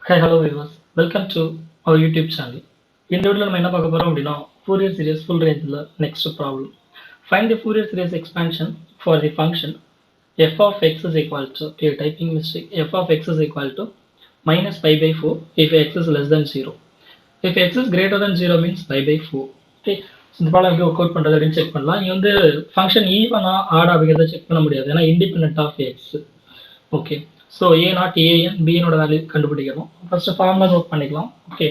Hi, hello viewers. Welcome to our YouTube channel. இந்த வீடியோல நம்ம என்ன பார்க்க போறோம் அப்படின்னா Fourier series full rangeல next problem. Find the Fourier series expansion for the function f of x is equal to, okay, typing mistake, f of x is equal to minus pi by 4 if x is less than 0. If x is greater than 0 means pi by 4. Okay. இந்த problem எப்படி work out பண்றது அப்படின்னு check பண்ணலாம். இங்க வந்து function ஈவனா odd அப்படிங்கறத check பண்ண முடியாது. ஏன்னா independent of x. Okay. So a not a n பிஎனோட வேல்யூ கண்டுபிடிக்கணும். ஃபர்ஸ்ட் ஃபார்முலா நோட் பண்ணிக்கலாம். Okay.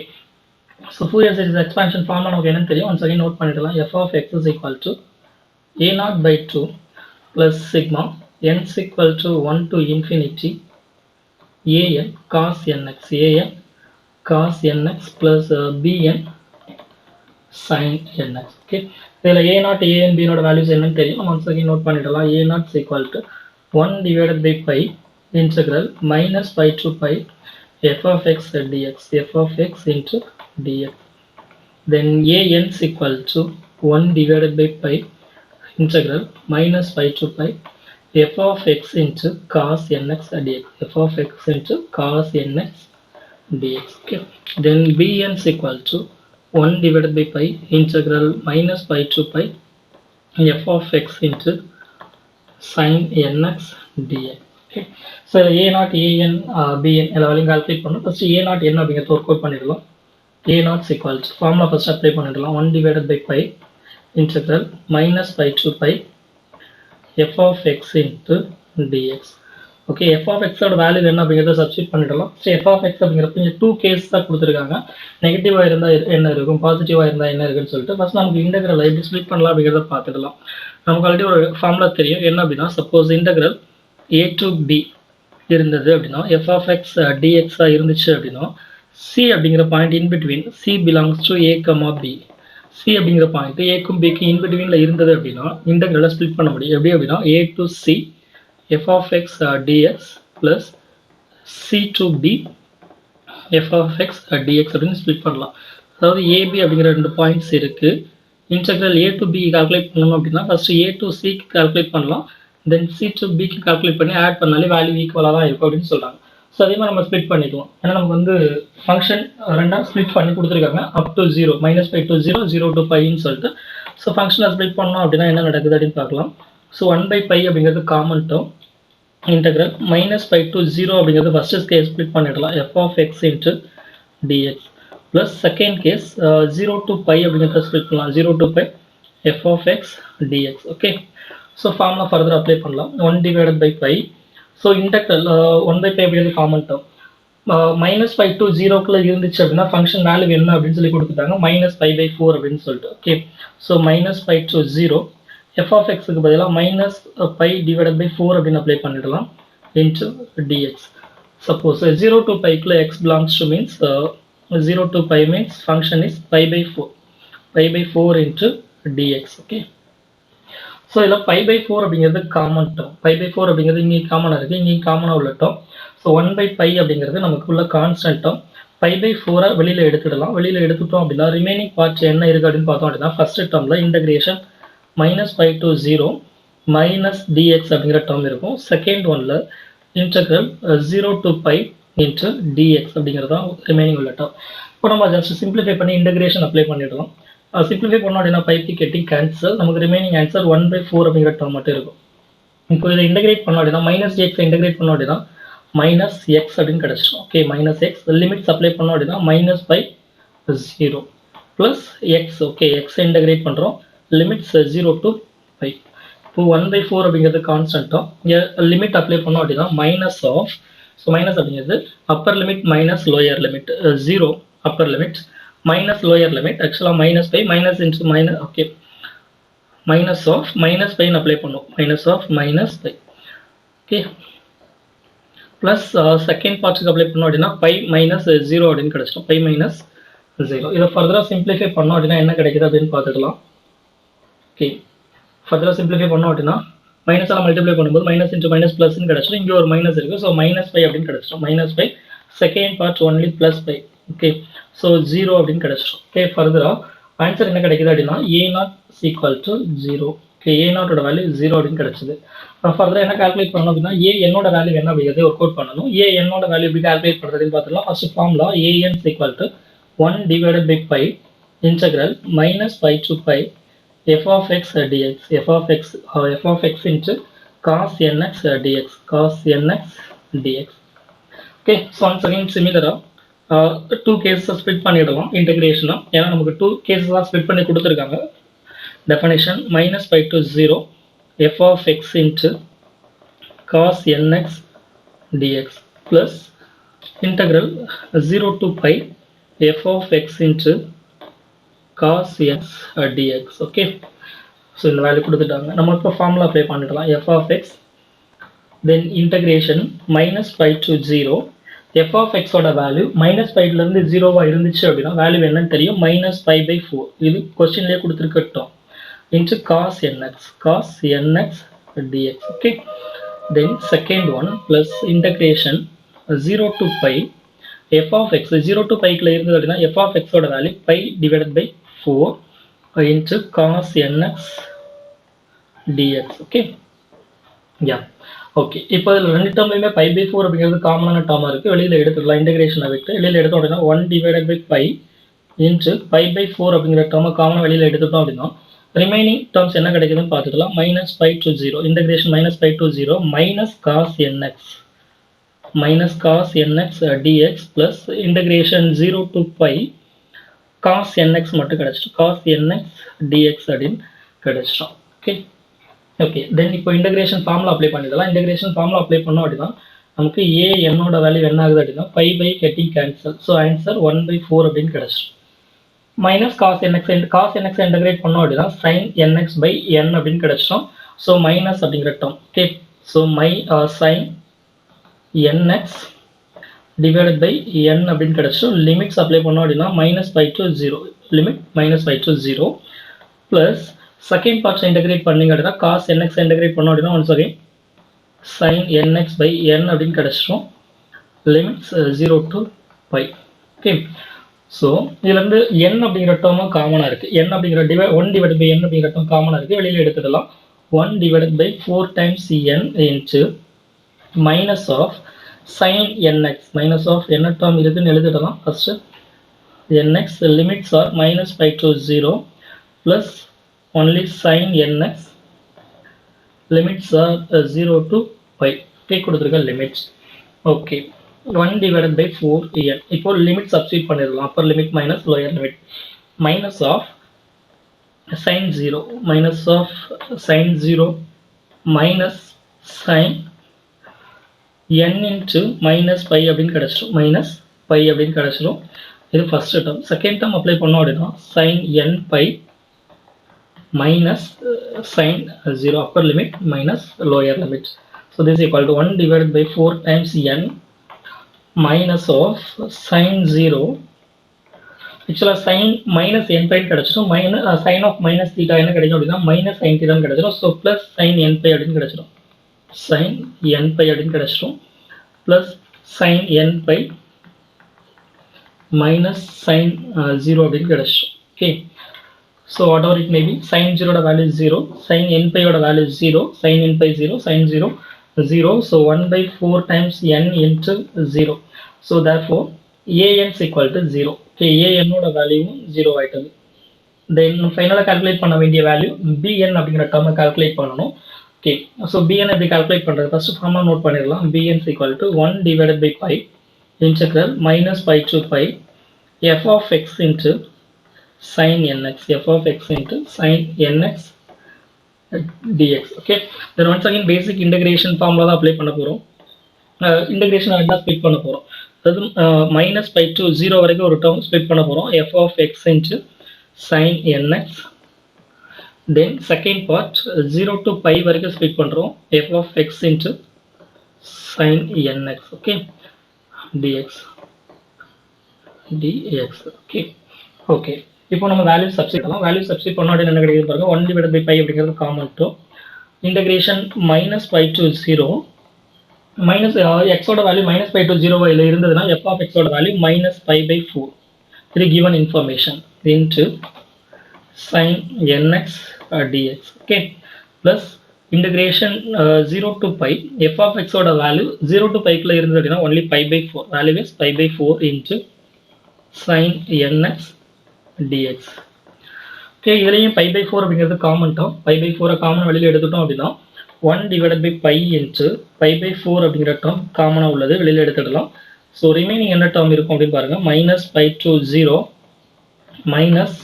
So Fourier series expansion formula நமக்கு என்னன்னு தெரியும். ஒன்ஸ் அகைன் நோட் பண்ணிடலாம். F of x is equal to a not by 2 plus sigma n is equal to 1 to infinity AN cos n x a n cos n x plus b n sine n x. Okay. இதில் a not a n பிஎனோட values என்னன்னு தெரியும். Once again note பண்ணிடலாம். A not is equal to 1 divided by pi integral minus pi to pi f of x dx, f of x into dx. Then a n is equal to 1 divided by pi integral minus pi to pi f of x into cos nx dx, f of x into cos nx dx. Okay. Then b n is equal to 1 divided by pi integral minus pi to pi f of x into sin nx dx. Okay. So a naught an bn எல்லா வேலையும் calculate பண்ணணும். First a naught என்ன அப்படிங்கறத work out பண்ணிடலாம். a naught is equal to formula first apply பண்ணிடலாம். 1 divided by pi integral minus pi to pi f of x into dx. Okay. f of x ஓட value என்ன அப்படிங்கறத substitute பண்ணிடலாம். So f of x அப்படிங்கறது இங்க two case தான் கொடுத்திருக்காங்க. நெகட்டிவா இருந்தா என்ன இருக்கும், பாசிட்டிவா இருந்தா என்ன இருக்குன்னு சொல்லிட்டு ஃபர்ஸ்ட் நமக்கு இன்டெகிரல் எப்படி ஸ்ப்ளிட் பண்ணலாம் அப்படிங்கறத பார்த்துடலாம். நமக்கு ஆல்ரெடி ஒரு ஃபார்முலா தெரியும். என்ன அப்படின்னா suppose integral a to b இருந்தது அப்படின்னா f of x dx இருந்துச்சு அப்படின்னா c அப்படிங்கிற point in between c belongs to a, b. c அப்படிங்கிற பாயிண்ட் a க்கும் b க்கும் இன் பிட்வீன்ல இருந்தது அப்படின்னா இன்டெகிரலை ஸ்ப்ளிட் பண்ண முடியும். எப்படி அப்படின்னா a to c f of x dx plus c to b f of x dx அப்படின்னு ஸ்ப்ளிட் பண்ணலாம். அதாவது ab அப்படிங்கிற ரெண்டு பாயிண்ட்ஸ் இருக்கு. Integral a to b calculate பண்ணணும் அப்படின்னா first a to c calculate பண்ணலாம். தென் c to b க்கு கால்குலேட் பண்ணி ஆட் பண்ணாலே வேல்யூ ஈக்குவலா தான் இருக்கும் அப்படின்னு சொல்றாங்க. ஸோ அதே மாதிரி நம்ம ஸ்ப்ளிட் பண்ணிக்கலாம். ஏன்னா நமக்கு வந்து ஃபங்க்ஷன் ரெண்டா ஸ்ப்ளிட் பண்ணி கொடுத்துருக்காங்க. Up to 0 minus pi to 0 0 to பைன்னு சொல்லிட்டு. ஸோ ஃபங்க்ஷனை ஸ்ப்ளிட் பண்ணோம் அப்படின்னா என்ன நடக்குது அப்படின்னு பார்க்கலாம். ஸோ 1 பை பை அப்படிங்கிறது common term. Integral minus pi to 0 அப்படிங்கிறது ஃபர்ஸ்ட் கேஸ் ஸ்ப்ளிட் பண்ணிடலாம். f of x into dx plus second case 0 to pi அப்படிங்கிறத ஸ்ப்ளிட் பண்ணலாம். 0 to pi f of x dx. Okay. So formula further apply பண்ணலாம். 1 divided by pi. So integral 1 by pi அப்படிங்கிறது common term. Minus pi to 0க்குள்ள இருந்துச்சு அப்படின்னா function value என்ன அப்படின்னு சொல்லி கொடுத்துட்டாங்க. மைனஸ் பை பை 4 அப்படின்னு சொல்லிட்டு. Okay. So minus pi to 0 f of xக்கு பதிலாக மைனஸ் பை டிவைடட் பை 4 அப்படின்னு அப்ளை பண்ணிடலாம். Into dx. Suppose 0 to பைக்குள்ள x belongs to means 0 to pi means function is pi by 4. pi by 4 into dx. Okay. So இதில் by pi 4 அப்படிங்கிறது common term. By pi 4 அப்படிங்கிறது இங்கே காமனாக இருக்குது, இங்கே காமனாக உள்ள டேர்ம். ஸோ 1 பை பை அப்படிங்கிறது நமக்கு உள்ள கான்ஸ்டன்ட் டேர்ம். பை பை 4 வெளியில் எடுத்துடலாம். வெளியில் எடுத்துட்டோம் அப்படின்னா ரிமைனிங் பார்ட்ஸ் என்ன இருக்குது அப்படின்னு பார்த்தோம் அப்படின்னா ஃபர்ஸ்ட் டேர்மில் integration minus pi to 0 minus dx அப்படிங்கிற டேர்ம் இருக்கும். செகண்ட் ஒன்ல integral 0 to pi into dx அப்படிங்கிறது தான் ரிமைனிங் உள்ள டேர்ம். இப்போ நம்ம ஜஸ்ட் சிம்பிளிஃபை பண்ணி இன்டகிரேஷன் அப்ளை பண்ணிடலாம். சிம்பிளிஃபை பண்ணோம் அப்படின்னா பைக்கு கெட்டிங் கேன்சல். நமக்கு ரிமைனிங் ஆன்சர் 1 பை 4 அப்படிங்கிற டேர்ம் மட்டும் இருக்கும். இப்போ இதை இன்டகிரேட் பண்ணோம் அப்படின்னா மைனஸ் எக்ஸ் இன்டகிரேட் பண்ணோம் அப்படின்னா மைனஸ் எக்ஸ் அப்படின்னு கிடைச்சிடும். Okay. Minus x limits apply பண்ணோம் அப்படின்னா minus pi 0 plus x. Okay. X integrate பண்ணுறோம். Limits 0 to pi. இப்போ 1 பை 4 அப்படிங்கிறது கான்ஸ்டன்ட்டும். இங்கே லிமிட் அப்ளை பண்ணோம் அப்படின்னா மைனஸ் ஆஃப். ஸோ மைனஸ் அப்படிங்கிறது Appar limit minus lower limit. 0 upper limit minus lower limit. actually minus by minus into minus. okay. minus of minus by apply பண்ணும். minus of minus by. okay. plus second part apply பண்ணோம் அப்படின்னா pi minus 0 அப்படின்னு கிடைச்சிடும். pi minus 0. இதை ஃபர்தரா simplify பண்ணோம் அப்படின்னா என்ன கிடைக்குது அப்படின்னு பார்த்துக்கலாம். ஓகே. ஃபர்தரா சிம்பிளிஃபை பண்ணோம் அப்படின்னா மைனஸ் எல்லாம் மல்டிப்ளை பண்ணும்போது மைனஸ் இன்ட்டு மைனஸ் பிளஸ்ன்னு கிடைச்சிடும். இங்கே ஒரு மைனஸ் இருக்குது. ஸோ மைனஸ் பை அப்படின்னு கிடைச்சிடும். Minus pi second part only plus pi. Okay. So 0 அப்படின்னு கிடைச்சிடும். ஓகே. ஃபர்தரா ஆன்சர் என்ன கிடைக்குது அப்படின்னா a not is equal to 0. Okay a0 value 0 அப்படின்னு கிடைச்சது. ஃபர்தராக என்ன கால்குலேட் பண்ணணும் அப்படின்னா என்னோட வேல்யூ என்ன அப்படிங்கிறத ஒர்க் அவுட் பண்ணணும். என்னோட வேல்யூ எப்படி கால்குலேட் பண்ணுறதுன்னு பார்த்துக்கலாம். First formula an equal to 1 divided by pi integral minus pi to pi f of x dx f of x into cos nx dx cos nx dx. Okay so once again சிமிலராக two cases split பண்ணிடலாம் இன்டெகிரேஷனாக. ஏன்னா நமக்கு two கேஸஸாக split பண்ணி கொடுத்துருக்காங்க. Definition minus pi to 0 f of x into cos nx dx plus integral 0 to pi f of x into cos x dx. Okay so இந்த value கொடுத்துட்டாங்க. நம்ம இப்போ ஃபார்முலா அப்ளை பண்ணிடலாம். f of x then integration minus pi to 0 f of x ஓட value minus பைலேருந்து ஜீரோவாக இருந்துச்சு அப்படின்னா value என்னன்னு தெரியும், மைனஸ் பை பை 4. இது கொஸ்டின்லேயே கொடுத்துருக்கட்டும். Into cos nx dx. Okay, then second one plus integration 0 to pi f of x 0 to pi க்குள்ள இருந்தது அப்படின்னா f of x ஓட value pi divided by 4 into cos nx dx. Okay, yeah. Okay இப்போ இதில் ரெண்டு டேர்ம்லையுமே by pi 4 அப்படிங்கிறது காமனான டேர்மாக இருக்குது. வெளியில் எடுத்துக்கலாம். இன்டெகிரேஷனை விட்டு வெளியில் எடுத்தோம் அப்படின்னா 1 divided by pi into pi by 4 அப்படிங்கிற டேர்மை காமனாக வெளியில் எடுத்துட்டோம் அப்படின்னா ரிமைனிங் டேர்ம்ஸ் என்ன கிடைக்குதுன்னு பார்த்துக்கலாம். Minus pi to 0 integration minus pi to 0 minus cos nx dx plus integration 0 to pi cos nx மட்டும் கிடைச்சிடும். காஸ் nx dx அப்படின்னு கிடைச்சிடும். ஓகே ஓகே தென் இப்போ இன்டெகிரேஷன் ஃபார்முலா அப்ளை பண்ணிடலாம். இன்டெகிரேஷன் ஃபார்முலா அப்ளை பண்ணோம் அப்படின்னா நமக்கு என்னோட வேல்யூ என்ன ஆகுது அப்படின்னா pi pi getting cancel. So answer 1/4 அப்படின்னு கிடைச்சிடும். மைனஸ் காஸ் nx இன்டெகிரேட் பண்ணோம் அப்படின்னா சைன் nx பை n அப்படின்னு கிடைச்சிடும். ஸோ மைனஸ் அப்படிங்கிற term. Okay so sine nx divided by n அப்படின்னு கிடைச்சிடும். லிமிட்ஸ் அப்ளை பண்ணோம் அப்படின்னா minus pi to 0 limit minus pi to 0 plus second parts integrate பண்ணிங்க அப்படின்னா காஸ் nx இன்டெகிரேட் பண்ணோம் அப்படின்னா once again sine nx pi n அப்படின்னு கிடைச்சிடும். Limits 0 to pi. Okay so இதுலேருந்து n அப்படிங்கிற டேர்மும் காமனாக இருக்குது. n அப்படிங்கிற 1 டிவைட் பை n அப்படிங்கிற டேர்ம் காமனாக இருக்குது. வெளியில் எடுத்துடலாம். 1 divide by 4 times n into minus of sine nx minus of என்ன டேர்ம் இருக்குதுன்னு எழுதிடலாம். First nx limits are minus pi to 0 plus only sin nx limits are 0 to pi. Okay கொடுத்துருக்க limits. Okay 1 divided by 4n. இப்போ limit substitute பண்ணிடலாம். Upper limit minus lower limit minus of sin 0 minus of sin 0 minus sin n into minus pi அப்படின்னு கிடச்சிடும். Minus pi அப்படின்னு கிடச்சிடும். இது first term. Second term apply பண்ணோம் அப்படின்னா sin n pi minus sin 0 upper limit minus lower limit. So this is equal to 1 divided by 4 times n minus of sin 0. Actually sin minus n pi கிடைச்சிடும். sin of minus theta என்ன கிடைக்கும் அப்படின்னா minus sin theta கிடைச்சிடும். So plus sin n pi அப்படின்னு கிடைச்சிடும். sin n pi அப்படின்னு கிடைச்சிடும். plus sin n pi minus sin 0 அப்படின்னு கிடைச்சிடும். Okay. So whatever it may be, sin 0 value is 0, sin n pi value is 0, sin n pi 0, sin 0 0. So 1/4 times n into 0. So therefore an is equal to 0. Okay, an value 0 ஆயிட்டது. Then final calculate பண்ண வேண்டிய value bn அப்படிங்கிற term calculate பண்ணணும். Okay, so bn எப்படி calculate பண்றது? First formula note பண்ணிடலாம். bn is equal to 1 divided by pi integral minus pi to pi f of x into sin nx f of x into sin nx dx. Okay, then once again basic integration formula தான் apply பண்ண போறோம். integration ரெண்டா split பண்ண போறோம். அதாவது minus pi to 0 வரைக்கும் ஒரு term split பண்ண போறோம். f of x into sin nx. then second part 0 to pi வரைக்கும் split பண்றோம். f of x into sin nx. okay, dx. okay. okay, இப்போ நம்ம வேல்யூ சப்ஸ்டிட் பண்ணலாம். வேல்யூ சப்ஸ்டிட் பண்ணோம் அப்படின்னு என்ன கிடைக்குது பாருங்க. 1 divided by pi அப்படிங்கிறது common to integration minus pi to 0 minus எக்ஸோட வேல்யூ மைனஸ் பை டு 0 இருந்ததுன்னா f of x ஓட வேல்யூ மைனஸ் பை பை 4. இது given information into sin nx dx. Okay plus integration 0 to pi f of x ஓட value 0 to pi குள்ள இருந்தது அப்படின்னா only pi by 4 value is pi by 4 into sin nx dx. Okay, இதுலயும் pi by 4 அப்படிங்கிறது common term. pi by 4 common வெளியில எடுத்துட்டோம் அப்படின்னா 1 divided by pi into pi by 4 அப்படிங்கிற டேர்ம் காமனா உள்ளது, வெளியில எடுத்துடலாம். ஸோ ரிமைனிங் என்ன டேர்ம் இருக்கும் அப்படின்னு பாருங்க, minus pi to 0 minus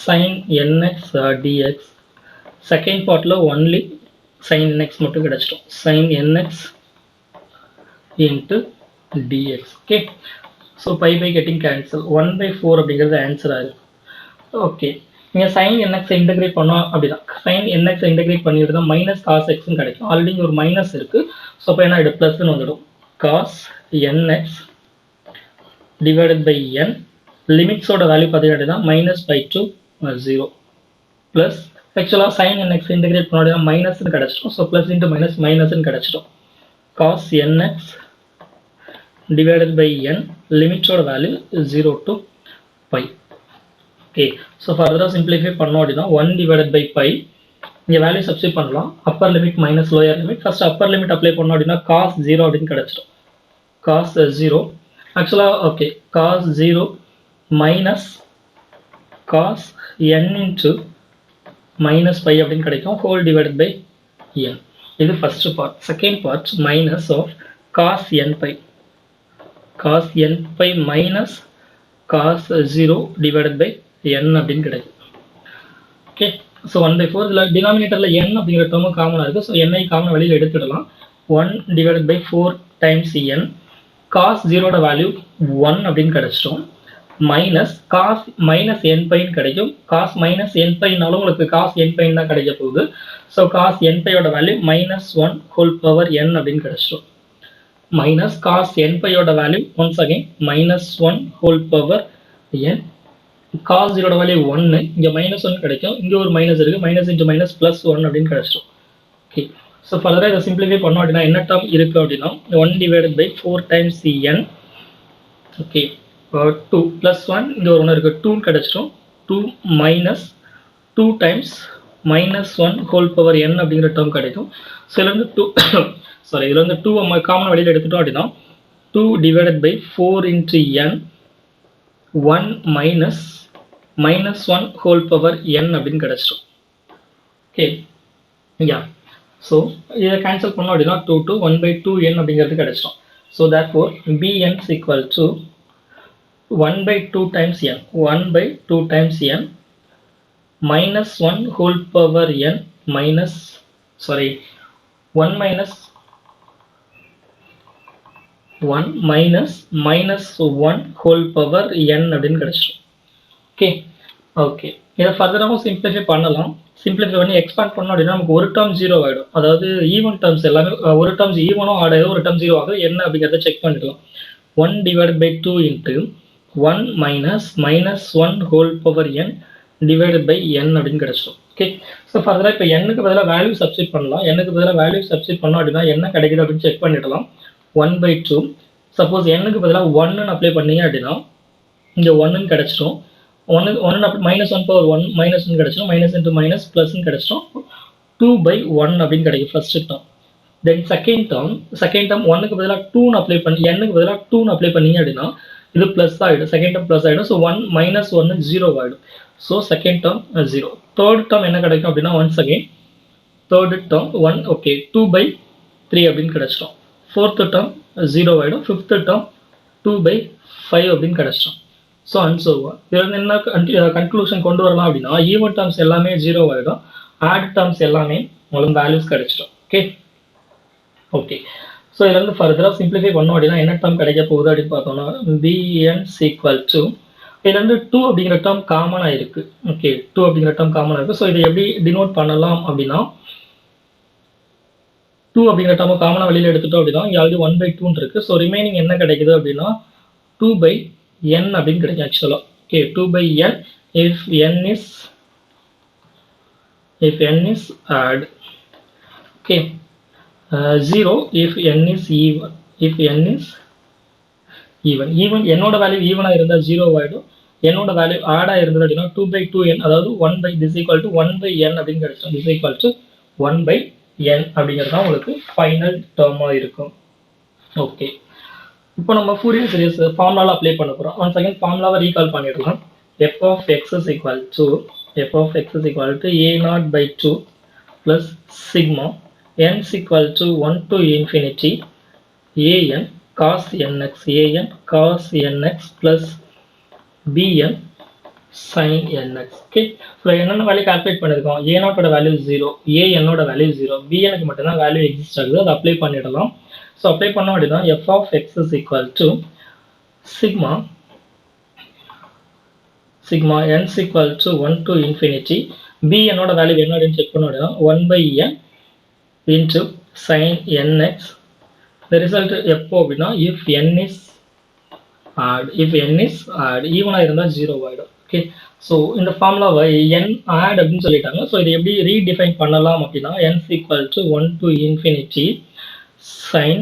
sin nx dx. Second பார்ட்ல ஒன்லி sin nx மட்டும் கிடைச்சிடும், sin nx into dx. Okay, so pi pi getting cancel, 1 by 4 அப்படிங்கிறது ஆன்சர் ஆகுது. ஓகே, நீங்கள் sin nx இன்டெகிரேட் பண்ணோம் அப்படின்னா sin nx இன்டெகிரேட் பண்ணிட்டு தான் மைனஸ் காஸ் எக்ஸ்ன்னு கிடைக்கும். ஆல்ரெடி இங்கே ஒரு மைனஸ் இருக்குது, ஸோ அப்போ என்ன ஆகிடும், ப்ளஸ்ன்னு வந்துடும். Cos nx divided by n, லிமிட்ஸோட வேல்யூ பார்த்தீங்கன்னா மைனஸ் பை டு 0 ப்ளஸ் ஆக்சுவலாக sin nx இன்டெகிரேட் பண்ணோட மைனஸ்ன்னு கிடச்சிடும். ஸோ ப்ளஸ் இன்ட்டு மைனஸ் மைனஸ்ன்னு கிடச்சிடும். Cos nx divided by n, லிமிட்ஸோட value 0 to pi. Okay, so ஃபர்தராக சிம்பிளிஃபை பண்ணோம் அப்படின்னா 1 டிவைடட் பை பை, இங்கே வேல்யூ சப்ஸ்டிட் பண்ணலாம். Upper limit minus lower limit, first upper limit apply பண்ணோம் அப்படின்னா காஸ் 0 அப்படின்னு கிடச்சிடும். காஸ் 0 ஆக்சுவலாக okay, cos 0 minus cos n into minus pi அப்படின்னு கிடைக்கும், ஹோல் டிவைடட் பை n. இது first part. Second part minus of cos n pi, cos n pi minus cos 0 divided by n அப்படின்னு கிடைக்கும். Okay, so 1 by 4 இதில் டினாமினேட்டரில் n அப்படிங்கிற டேர்மும் காமனாக இருக்குது. ஸோ n காமன் வெளியில் எடுத்துடலாம். 1 divided by 4 times n, cos 0ஓட வேல்யூ 1 அப்படின்னு கிடைச்சிட்டோம். மைனஸ் காஸ் மைனஸ் n பைன்னு கிடைக்கும். காஸ் மைனஸ் n பைனாலும் உங்களுக்கு காஸ் n பைன் தான் கிடைக்க போகுது. ஸோ காஸ் n பையோட value minus 1 whole power n அப்படின்னு கிடைச்சிட்டோம். மைனஸ் காஸ் n பையோட value once again minus 1 whole power n. Cos 0ஓட வேல்யூ 1, இங்கே மைனஸ் 1 கிடைக்கும், இங்கே ஒரு மைனஸ் இருக்குது, மைனஸ் இன்ட்டு மைனஸ் ப்ளஸ் 1 அப்படின்னு கிடைச்சிடும். ஓகே, ஸோ ஃபர்தராக இதை சிம்பிளிஃபை பண்ணோம் அப்படின்னா என்ன டேர்ம் இருக்குது அப்படின்னா 1 divided by 4 times n. Okay, 2 plus 1, இங்கே ஒரு 1 இருக்குது, 2 கிடைச்சிடும். 2 minus 2 times minus 1 whole power n அப்படிங்கிற டேர்ம் கிடைக்கும். ஸோ இதில் வந்து 2 சாரி, இதில் வந்து 2 காமன் வெளியில் எடுத்துட்டோம் அப்படின்னா 2 divided by 4 into n 1 minus minus 1 whole power n அப்படின்னு கிடைச்சிடும். ஓகே, யா, ஸோ இதை கேன்சல் பண்ணோம் அப்படின்னா 2 to 1 by 2n அப்படிங்கிறது கிடைச்சிடும். So therefore bn is equal to 1 by 2 times n, 1 by 2 times n minus 1 whole power n minus, sorry, 1 minus 1 minus minus 1 whole power n அப்படின்னு கிடைச்சிடும். Okay, okay, இதை ஃபர்தராகவும் simplify பண்ணலாம். Simplify பண்ணி expand பண்ணோம் அப்படின்னா நமக்கு ஒரு டேர்ம் 0 ஆகிடும். அதாவது ஈவன் டேர்ம்ஸ் எல்லாமே ஒரு டேர்ம்ஸ் ஈவனும் ஆட் ஆகும், ஒரு டேர்ம் 0 ஆகும். என்ன அப்படிங்கிறத செக் பண்ணிக்கலாம். 1 divide by 2 into 1 minus minus 1 whole power n divided by n அப்படின்னு கிடைச்சிடும். ஓகே, ஸோ ஃபர்தராக இப்போ n-க்கு பதிலாக வேல்யூ சப்ஸ்டிட் பண்ணலாம். n-க்கு பதிலாக வேல்யூ சப்ஸ்டிட் பண்ணோம் அப்படின்னா என்ன கிடைக்குது அப்படின்னு செக் பண்ணிடலாம். 1 by 2, சப்போஸ் n-க்கு பதிலாக 1ன்னு அப்ளை பண்ணீங்க அப்படின்னா இங்கே 1ன்னு கிடைச்சிடும். 1 மைனஸ் 1 பவர் 1 மைனஸ் 1 கிடைச்சிடும், மைனஸ் இன்ட்டு மைனஸ் ப்ளஸ்ன்னு கிடைச்சிடும். 2 by 1 அப்படின்னு கிடைக்கும் first term. Then second term 1க்கு பதிலாக 2ன்னு அப்ளை பண்ணி n-க்கு பதிலாக 2ன்னு அப்ளை பண்ணீங்க அப்படின்னா இது ப்ளஸ் ஆகிடும், செகண்ட் டேர்ம் ப்ளஸ் ஆகிடும். ஸோ 1 மைனஸ் 1 0 ஆகிடும். So second term 0. Third term என்ன கிடைக்கும் அப்படின்னா once again third term 1, okay, 2 by 3 அப்படின்னு கிடைச்சிடும். ஃபோர்த் டேர்ம் 0 ஆகிடும். ஃபிஃப்த் டேர்ம் 2 by 5 அப்படின்னு கிடைச்சிடும். ஸோ அண்ட் ஸோ இதில் என்ன கன்க்ளூஷன் கொண்டு வரலாம் அப்படின்னா ஈவன் டேர்ம்ஸ் எல்லாமே 0 ஆகிடும், ஆட் டேர்ம்ஸ் எல்லாமே உங்களுக்கு வேல்யூஸ் கிடைச்சிடும். ஓகே, ஓகே, ஸோ இதில் வந்து ஃபர்தராக சிம்பிளிஃபை பண்ணோம் அப்படின்னா என்ன டேர்ம் கிடைக்க போகுது அப்படின்னு பார்த்தோம்னா bn equal to, இதில் வந்து 2 அப்படிங்கிற டேர்ம் காமனாக இருக்குது. ஓகே, 2 அப்படிங்கிற டேர்ம் காமனாக இருக்குது. ஸோ இதை எப்படி டினோட் பண்ணலாம் அப்படின்னா 2 அப்படிங்கிற டேர்ம் காமனாக வெளியில் எடுத்துட்டோம் அப்படின்னா இங்கே ஆல்ரெடி 1 by 2 இருக்குது. ஸோ ரிமைனிங் என்ன கிடைக்குது அப்படின்னா 2 by n அப்படின்னு கிடைக்கும் ஆக்சுவலாக. Okay, 2 by n if n is odd. Okay, 0 if n is even, if n is even என்னோட வேல்யூ ஈவனாக இருந்தால் 0 ஆகிடும், என்னோட வேல்யூ ஆடாக இருந்தது அப்படின்னா 2 by 2n, அதாவது 1 by this equal to 1 by n அப்படின்னு கிடைச்சிடும். this equal to 1 by n அப்படிங்கிறது தான் உங்களுக்கு ஃபைனல் டேர்மாக இருக்கும். ஓகே, இப்போ நம்ம ஃபோரியர் சீரிஸ் ஃபார்முலாவில் அப்ளை பண்ண போகிறோம். ஒன் செகண்ட் ஃபார்முலாவை ரீகால் பண்ணிடலாம். f of x is equal to a naught by 2 plus sigma n is equal to 1 to infinity an cos nx plus bn sin nx. Okay, so என்னென்ன value calculate பண்ணியிருக்கோம்? a நாட்டோட value 0, an ஓட value 0, bnக்கு மட்டும்தான் value exist ஆகுது. அதை apply பண்ணிடலாம். So apply பண்ண அப்படின்னா f of x is equal to sigma n is equal to 1 to infinity bn ஓட வேல்யூ என்ன அப்படின்னு செக் பண்ண அப்படின்னா 1 by n into sin nx. the result எப்போ அப்படின்னா if n is odd ஈவனா இருந்தா 0 ஆயிடும். ஓகே, ஸோ இந்த ஃபார்முலாவை n add அப்படின்னு சொல்லிட்டாங்க. ஸோ இதை எப்படி ரீடிஃபைன் பண்ணலாம் அப்படின்னா n is equal to 1 to infinity sin.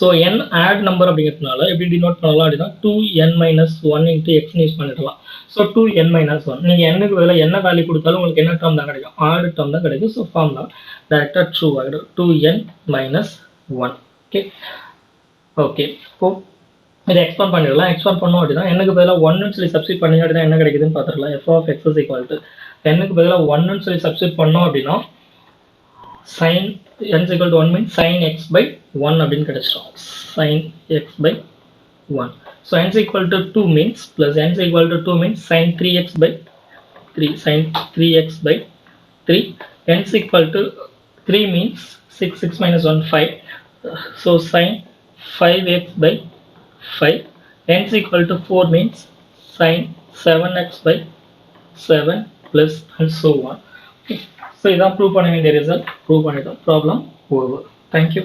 So n add number அப்படிங்கிறதுனால எப்படி டினோட் பண்ணலாம் அப்படின்னா 2n minus 1 into x use பண்ணிடலாம். ஸோ 2n minus 1 நீங்கள் n க்கு பதிலாக என்ன வேல்யூ கொடுத்தாலும் உங்களுக்கு என்ன டேர்ம் தான் கிடைக்கும்? ஆட் டேர்ம் தான் கிடைக்கும். ஸோ ஃபார்முலா டைரக்டாக ட்ரூ ஆகிடும். 2n minus 1. ஓகே ஓகே, இப்போ இதை எக்ஸ்பாண்ட் பண்ணிடலாம். எக்ஸ்பாண்ட் பண்ணோம் அப்படின்னா n க்கு பதிலாக 1ன்னு சொல்லி சப்ஸ்டிட் பண்ணீங்க அப்படின்னா என்ன கிடைக்குதுன்னு பார்த்துக்கலாம். f of x is equal to n க்கு பதிலாக 1ன்னு சொல்லி சப்ஸ்டிட் பண்ணோம் அப்படின்னா sin n is equal to 1 means sin x by 1 அப்படின்னு கிடைச்சிடும். sin x by 1. So n is equal to 2 means plus n is equal to 2 means sin 3x by 3. Sin 3x by 3. n is equal to 3 means 6 minus 1 5. So sin 5x by 5. n is equal to 4 means sin 7x by 7 plus and so on. Okay. So இதான் prove பண்ண வேண்டிய result. Prove பண்ணிட்டோம். Problem over. Thank you.